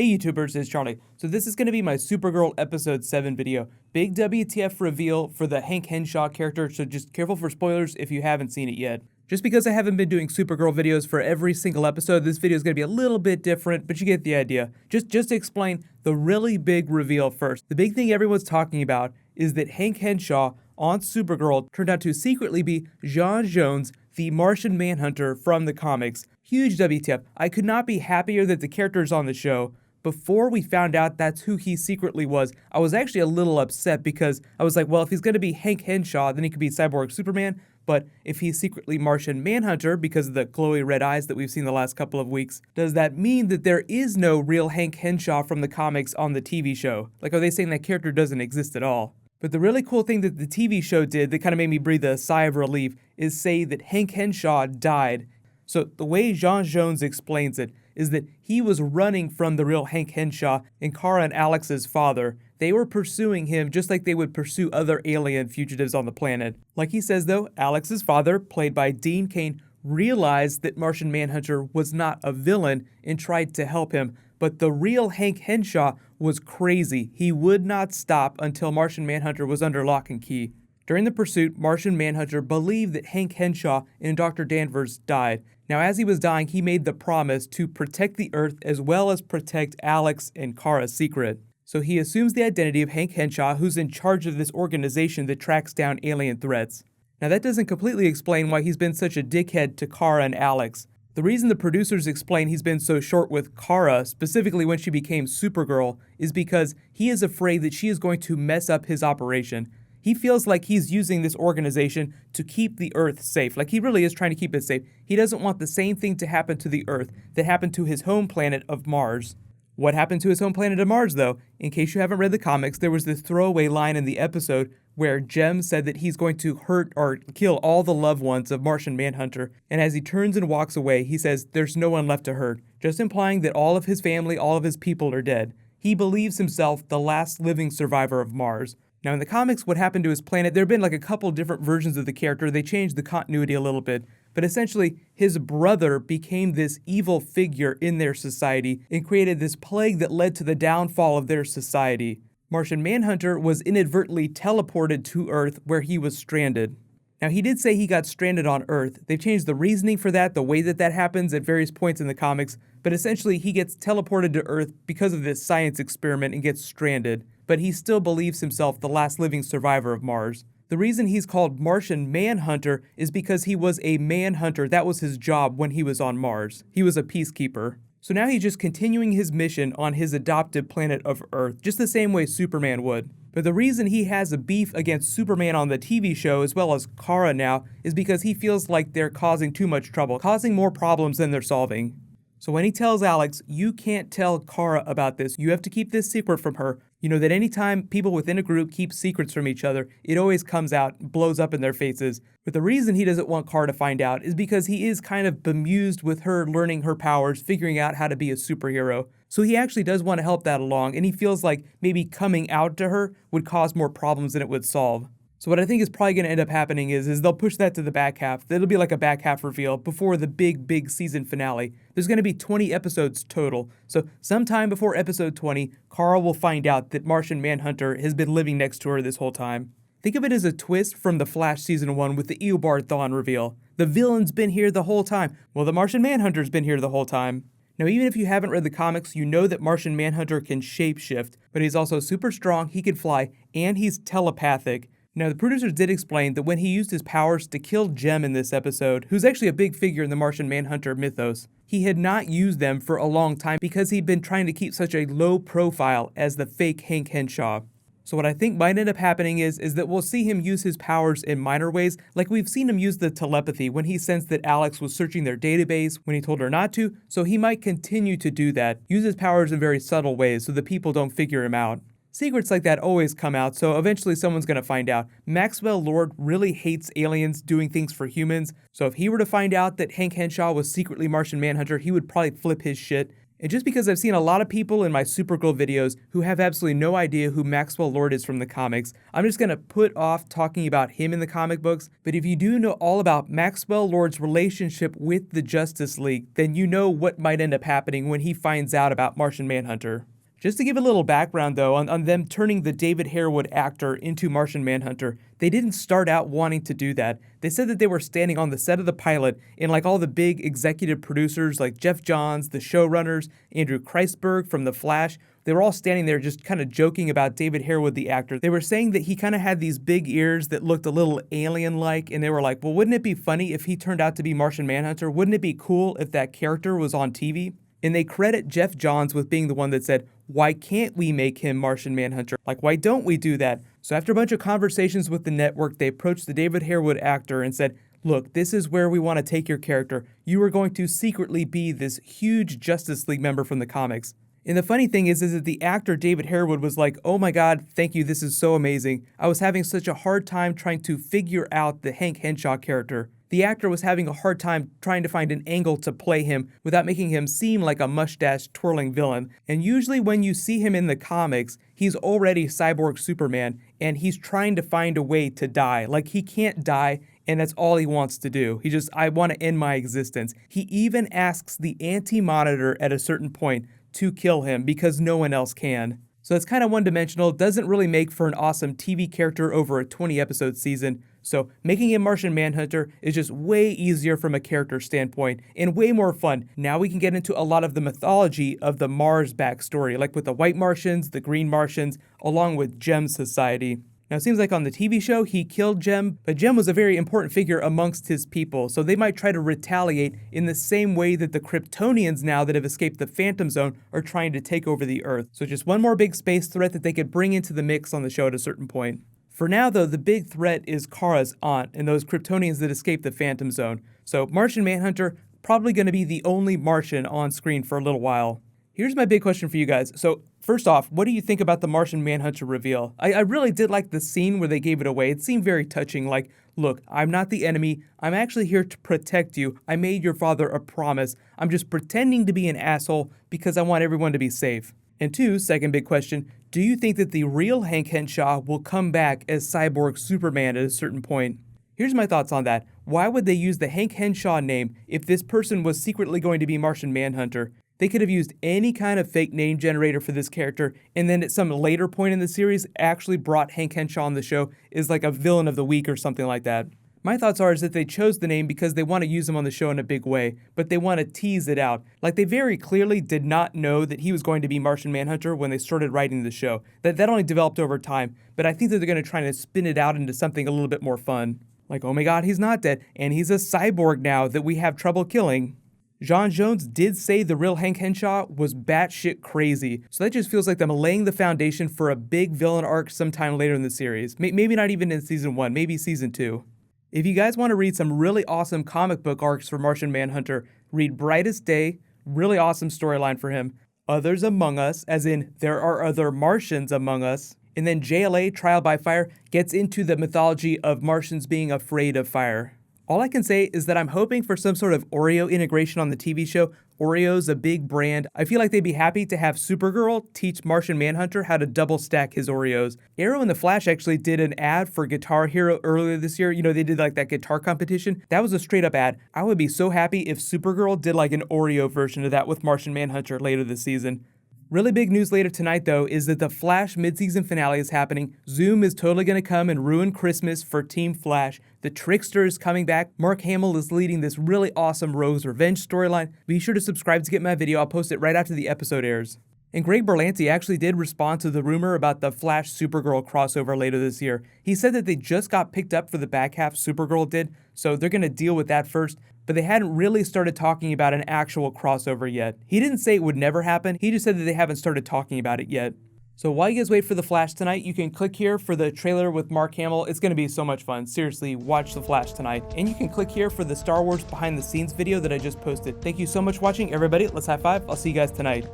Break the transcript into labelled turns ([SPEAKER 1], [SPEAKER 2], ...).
[SPEAKER 1] Hey YouTubers, it's Charlie. So this is going to be my Supergirl episode 7 video. Big WTF reveal for the Hank Henshaw character, so just careful for spoilers if you haven't seen it yet. Just because I haven't been doing Supergirl videos for every single episode, this video is going to be a little bit different, but you get the idea. Just to explain the really big reveal first. The big thing everyone's talking about is that Hank Henshaw on Supergirl turned out to secretly be J'onn J'onzz, the Martian Manhunter from the comics. Huge WTF. I could not be happier that the character is on the show. Before we found out that's who he secretly was, I was actually a little upset because I was like, well, if he's going to be Hank Henshaw, then he could be Cyborg Superman. But if he's secretly Martian Manhunter because of the glowy red eyes that we've seen the last couple of weeks, does that mean that there is no real Hank Henshaw from the comics on the TV show? Like, are they saying that character doesn't exist at all? But the really cool thing that the TV show did that kind of made me breathe a sigh of relief is say that Hank Henshaw died. So the way J'onn J'onzz explains it is that he was running from the real Hank Henshaw and Kara and Alex's father. They were pursuing him just like they would pursue other alien fugitives on the planet. Like he says though, Alex's father, played by Dean Cain, realized that Martian Manhunter was not a villain and tried to help him. But the real Hank Henshaw was crazy. He would not stop until Martian Manhunter was under lock and key. During the pursuit, Martian Manhunter believed that Hank Henshaw and Dr. Danvers died. Now, as he was dying, he made the promise to protect the Earth as well as protect Alex and Kara's secret. So he assumes the identity of Hank Henshaw, who's in charge of this organization that tracks down alien threats. Now, that doesn't completely explain why he's been such a dickhead to Kara and Alex. The reason the producers explain he's been so short with Kara, specifically when she became Supergirl, is because he is afraid that she is going to mess up his operation. He feels like he's using this organization to keep the Earth safe. Like, he really is trying to keep it safe. He doesn't want the same thing to happen to the Earth that happened to his home planet of Mars. What happened to his home planet of Mars, though? In case you haven't read the comics, there was this throwaway line in the episode where Jem said that he's going to hurt or kill all the loved ones of Martian Manhunter. And as he turns and walks away, he says there's no one left to hurt, just implying that all of his family, all of his people are dead. He believes himself the last living survivor of Mars. Now in the comics, what happened to his planet, there have been like a couple different versions of the character. They changed the continuity a little bit. But essentially, his brother became this evil figure in their society and created this plague that led to the downfall of their society. Martian Manhunter was inadvertently teleported to Earth where he was stranded. Now he did say he got stranded on Earth. They've changed the reasoning for that, the way that that happens at various points in the comics, but essentially he gets teleported to Earth because of this science experiment and gets stranded. But he still believes himself the last living survivor of Mars. The reason he's called Martian Manhunter is because he was a manhunter. That was his job when he was on Mars. He was a peacekeeper. So now he's just continuing his mission on his adopted planet of Earth, just the same way Superman would. But the reason he has a beef against Superman on the TV show, as well as Kara now, is because he feels like they're causing too much trouble, causing more problems than they're solving. So when he tells Alex, you can't tell Kara about this, you have to keep this secret from her, you know that anytime people within a group keep secrets from each other, it always comes out, blows up in their faces. But the reason he doesn't want Kara to find out is because he is kind of bemused with her learning her powers, figuring out how to be a superhero. So he actually does want to help that along, and he feels like maybe coming out to her would cause more problems than it would solve. So what I think is probably going to end up happening is they'll push that to the back half. It'll be like a back half reveal before the big season finale. There's going to be 20 episodes total. So sometime before episode 20, Kara will find out that Martian Manhunter has been living next to her this whole time. Think of it as a twist from The Flash Season 1 with the Eobard Thawne reveal. The villain's been here the whole time. Well, the Martian Manhunter's been here the whole time. Now, even if you haven't read the comics, you know that Martian Manhunter can shapeshift, but he's also super strong, he can fly, and he's telepathic. Now, the producers did explain that when he used his powers to kill Jem in this episode, who's actually a big figure in the Martian Manhunter mythos, he had not used them for a long time because he'd been trying to keep such a low profile as the fake Hank Henshaw. So what I think might end up happening is that we'll see him use his powers in minor ways, like we've seen him use the telepathy when he sensed that Alex was searching their database when he told her not to, so he might continue to do that, use his powers in very subtle ways so that people don't figure him out. Secrets like that always come out, so eventually someone's going to find out. Maxwell Lord really hates aliens doing things for humans, so if he were to find out that Hank Henshaw was secretly Martian Manhunter, he would probably flip his shit. And just because I've seen a lot of people in my Supergirl videos who have absolutely no idea who Maxwell Lord is from the comics, I'm just gonna put off talking about him in the comic books. But if you do know all about Maxwell Lord's relationship with the Justice League, then you know what might end up happening when he finds out about Martian Manhunter. Just to give a little background though, on them turning the David Harewood actor into Martian Manhunter, they didn't start out wanting to do that. They said that they were standing on the set of the pilot, and like all the big executive producers like Jeff Johns, the showrunners, Andrew Kreisberg from The Flash, they were all standing there just kind of joking about David Harewood, the actor. They were saying that he kind of had these big ears that looked a little alien-like, and they were like, well, wouldn't it be funny if he turned out to be Martian Manhunter? Wouldn't it be cool if that character was on TV? And they credit Jeff Johns with being the one that said, why can't we make him Martian Manhunter? Like, why don't we do that? So after a bunch of conversations with the network, they approached the David Harewood actor and said, look, this is where we want to take your character. You are going to secretly be this huge Justice League member from the comics. And the funny thing is that the actor David Harewood was like, oh my god, thank you, this is so amazing. I was having such a hard time trying to figure out the Hank Henshaw character. The actor was having a hard time trying to find an angle to play him without making him seem like a mustache-twirling villain. And usually when you see him in the comics, he's already Cyborg Superman, and he's trying to find a way to die. Like, he can't die, and that's all he wants to do. I want to end my existence. He even asks the Anti-Monitor at a certain point to kill him because no one else can. So it's kind of one-dimensional, doesn't really make for an awesome TV character over a 20-episode season. So making him Martian Manhunter is just way easier from a character standpoint and way more fun. Now we can get into a lot of the mythology of the Mars backstory, like with the White Martians, the Green Martians, along with Gem's society. Now it seems like on the TV show he killed Gem, but Gem was a very important figure amongst his people, so they might try to retaliate in the same way that the Kryptonians now that have escaped the Phantom Zone are trying to take over the Earth. So just one more big space threat that they could bring into the mix on the show at a certain point. For now though, the big threat is Kara's aunt and those Kryptonians that escaped the Phantom Zone. So Martian Manhunter probably going to be the only Martian on screen for a little while. Here's my big question for you guys. So first off, what do you think about the Martian Manhunter reveal? I really did like the scene where they gave it away. It seemed very touching, like, look, I'm not the enemy. I'm actually here to protect you. I made your father a promise. I'm just pretending to be an asshole because I want everyone to be safe. And two, second big question, do you think that the real Hank Henshaw will come back as Cyborg Superman at a certain point? Here's my thoughts on that. Why would they use the Hank Henshaw name if this person was secretly going to be Martian Manhunter? They could have used any kind of fake name generator for this character, and then at some later point in the series actually brought Hank Henshaw on the show as like a villain of the week or something like that. My thoughts are is that they chose the name because they want to use him on the show in a big way, but they want to tease it out. Like, they very clearly did not know that he was going to be Martian Manhunter when they started writing the show. That only developed over time, but I think that they're going to try to spin it out into something a little bit more fun. Like, oh my god, he's not dead, and he's a cyborg now that we have trouble killing. Jon Jones did say the real Hank Henshaw was batshit crazy, so that just feels like them laying the foundation for a big villain arc sometime later in the series. Maybe not even in season 1, maybe season 2. If you guys want to read some really awesome comic book arcs for Martian Manhunter, read Brightest Day, really awesome storyline for him, Others Among Us, as in there are other Martians among us, and then JLA Trial by Fire gets into the mythology of Martians being afraid of fire. All I can say is that I'm hoping for some sort of Oreo integration on the TV show. Oreo's a big brand. I feel like they'd be happy to have Supergirl teach Martian Manhunter how to double stack his Oreos. Arrow and the Flash actually did an ad for Guitar Hero earlier this year. You know, they did like that guitar competition. That was a straight up ad. I would be so happy if Supergirl did like an Oreo version of that with Martian Manhunter later this season. Really big news later tonight, though, is that the Flash mid-season finale is happening. Zoom is totally going to come and ruin Christmas for Team Flash. The Trickster is coming back. Mark Hamill is leading this really awesome Rogue's Revenge storyline. Be sure to subscribe to get my video. I'll post it right after the episode airs. And Greg Berlanti actually did respond to the rumor about the Flash Supergirl crossover later this year. He said that they just got picked up for the back half, Supergirl did, so they're going to deal with that first. But they hadn't really started talking about an actual crossover yet. He didn't say it would never happen, he just said that they haven't started talking about it yet. So while you guys wait for The Flash tonight, you can click here for the trailer with Mark Hamill. It's going to be so much fun. Seriously, watch The Flash tonight. And you can click here for the Star Wars behind the scenes video that I just posted. Thank you so much for watching, everybody. Let's high five. I'll see you guys tonight.